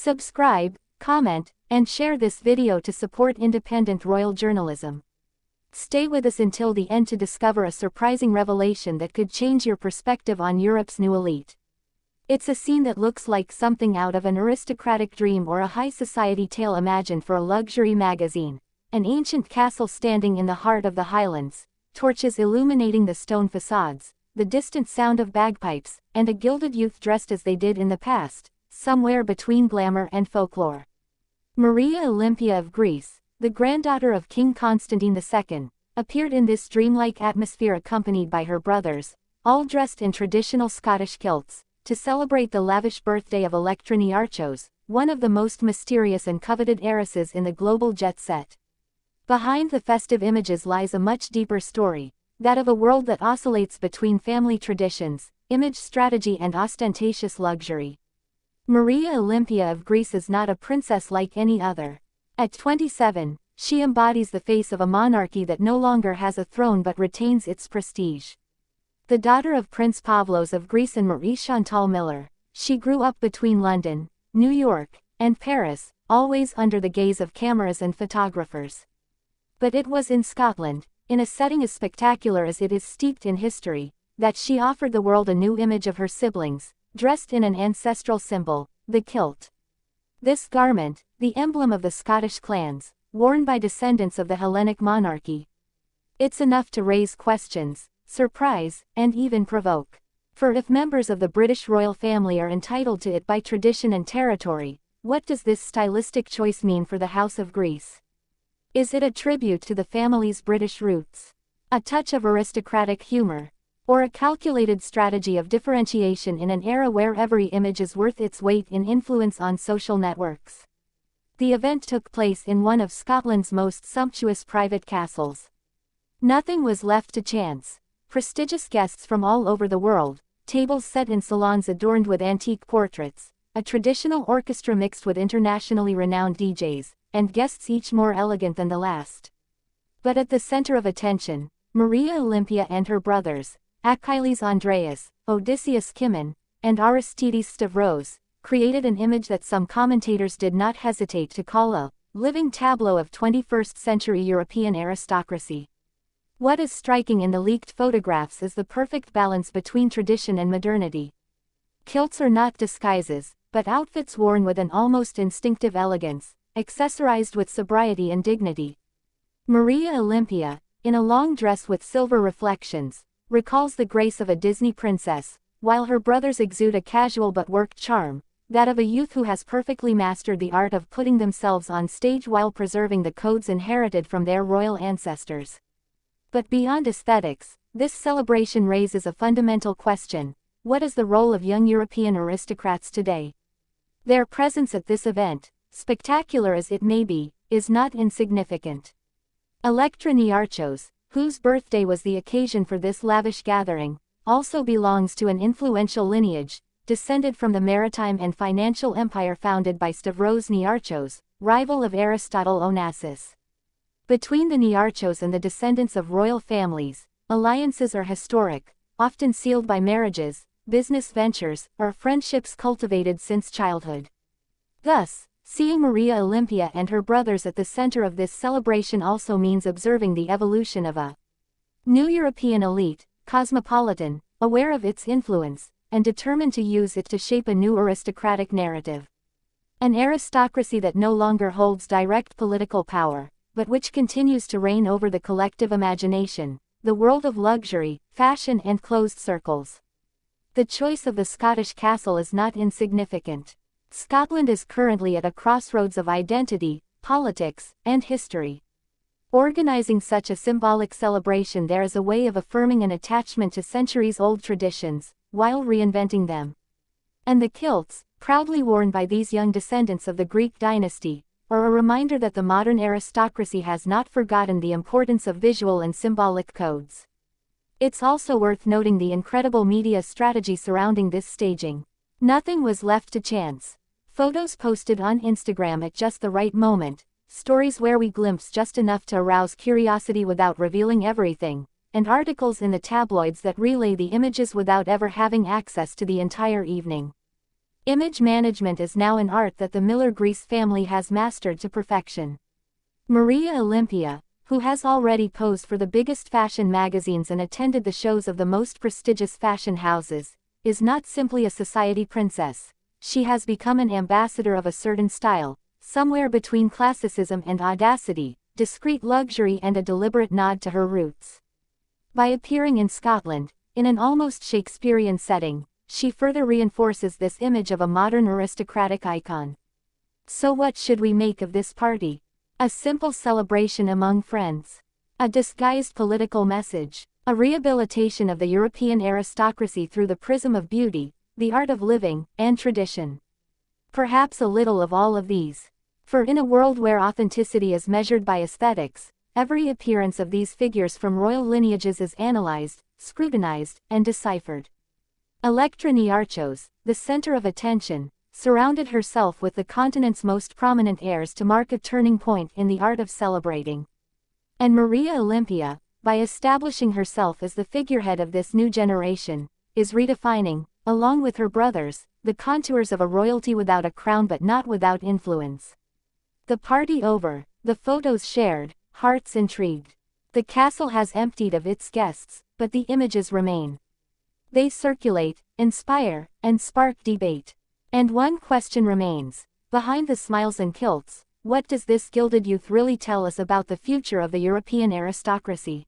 Subscribe, comment, and share this video to support independent royal journalism. Stay with us until the end to discover a surprising revelation that could change your perspective on Europe's new elite. It's a scene that looks like something out of an aristocratic dream or a high society tale imagined for a luxury magazine. An ancient castle standing in the heart of the Highlands, torches illuminating the stone facades, the distant sound of bagpipes, and a gilded youth dressed as they did in the past, somewhere between glamour and folklore. Maria Olympia of Greece, the granddaughter of King Constantine II, appeared in this dreamlike atmosphere accompanied by her brothers, all dressed in traditional Scottish kilts, to celebrate the lavish birthday of Electra Niarchos, one of the most mysterious and coveted heiresses in the global jet set. Behind the festive images lies a much deeper story, that of a world that oscillates between family traditions, image strategy and ostentatious luxury. Maria Olympia of Greece is not a princess like any other. At 27, she embodies the face of a monarchy that no longer has a throne but retains its prestige. The daughter of Prince Pavlos of Greece and Marie Chantal Miller, she grew up between London, New York, and Paris, always under the gaze of cameras and photographers. But it was in Scotland, in a setting as spectacular as it is steeped in history, that she offered the world a new image of her siblings, dressed in an ancestral symbol, the kilt. This garment, the emblem of the Scottish clans, worn by descendants of the Hellenic monarchy. It's enough to raise questions, surprise, and even provoke. For if members of the British royal family are entitled to it by tradition and territory, what does this stylistic choice mean for the House of Greece? Is it a tribute to the family's British roots? A touch of aristocratic humor? Or a calculated strategy of differentiation in an era where every image is worth its weight in influence on social networks? The event took place in one of Scotland's most sumptuous private castles. Nothing was left to chance. Prestigious guests from all over the world, tables set in salons adorned with antique portraits, a traditional orchestra mixed with internationally renowned DJs, and guests each more elegant than the last. But at the center of attention, Maria Olympia and her brothers, Achilles Andreas, Odysseus Kimon, and Aristides Stavros, created an image that some commentators did not hesitate to call a living tableau of 21st-century European aristocracy. What is striking in the leaked photographs is the perfect balance between tradition and modernity. Kilts are not disguises, but outfits worn with an almost instinctive elegance, accessorized with sobriety and dignity. Maria Olympia, in a long dress with silver reflections, recalls the grace of a Disney princess, while her brothers exude a casual but worked charm, that of a youth who has perfectly mastered the art of putting themselves on stage while preserving the codes inherited from their royal ancestors. But beyond aesthetics, this celebration raises a fundamental question: what is the role of young European aristocrats today? Their presence at this event, spectacular as it may be, is not insignificant. Electra Niarchos, whose birthday was the occasion for this lavish gathering, also belongs to an influential lineage, descended from the maritime and financial empire founded by Stavros Niarchos, rival of Aristotle Onassis. Between the Niarchos and the descendants of royal families, alliances are historic, often sealed by marriages, business ventures, or friendships cultivated since childhood. Thus, seeing Maria Olympia and her brothers at the center of this celebration also means observing the evolution of a new European elite, cosmopolitan, aware of its influence, and determined to use it to shape a new aristocratic narrative. An aristocracy that no longer holds direct political power, but which continues to reign over the collective imagination, the world of luxury, fashion and closed circles. The choice of the Scottish castle is not insignificant. Scotland is currently at a crossroads of identity, politics, and history. Organizing such a symbolic celebration there is a way of affirming an attachment to centuries-old traditions, while reinventing them. And the kilts, proudly worn by these young descendants of the Greek dynasty, are a reminder that the modern aristocracy has not forgotten the importance of visual and symbolic codes. It's also worth noting the incredible media strategy surrounding this staging. Nothing was left to chance. Photos posted on Instagram at just the right moment, stories where we glimpse just enough to arouse curiosity without revealing everything, and articles in the tabloids that relay the images without ever having access to the entire evening. Image management is now an art that the Miller-Grease family has mastered to perfection. Maria Olympia, who has already posed for the biggest fashion magazines and attended the shows of the most prestigious fashion houses, is not simply a society princess. She has become an ambassador of a certain style, somewhere between classicism and audacity, discreet luxury and a deliberate nod to her roots. By appearing in Scotland, in an almost Shakespearean setting, she further reinforces this image of a modern aristocratic icon. So what should we make of this party? A simple celebration among friends? A disguised political message? A rehabilitation of the European aristocracy through the prism of beauty, the art of living, and tradition? Perhaps a little of all of these. For in a world where authenticity is measured by aesthetics, every appearance of these figures from royal lineages is analyzed, scrutinized, and deciphered. Electra Nearchos, the center of attention, surrounded herself with the continent's most prominent heirs to mark a turning point in the art of celebrating. And Maria Olympia, by establishing herself as the figurehead of this new generation, is redefining, along with her brothers, the contours of a royalty without a crown but not without influence. The party over, the photos shared, hearts intrigued. The castle has emptied of its guests, but the images remain. They circulate, inspire, and spark debate. And one question remains: behind the smiles and kilts, what does this gilded youth really tell us about the future of the European aristocracy?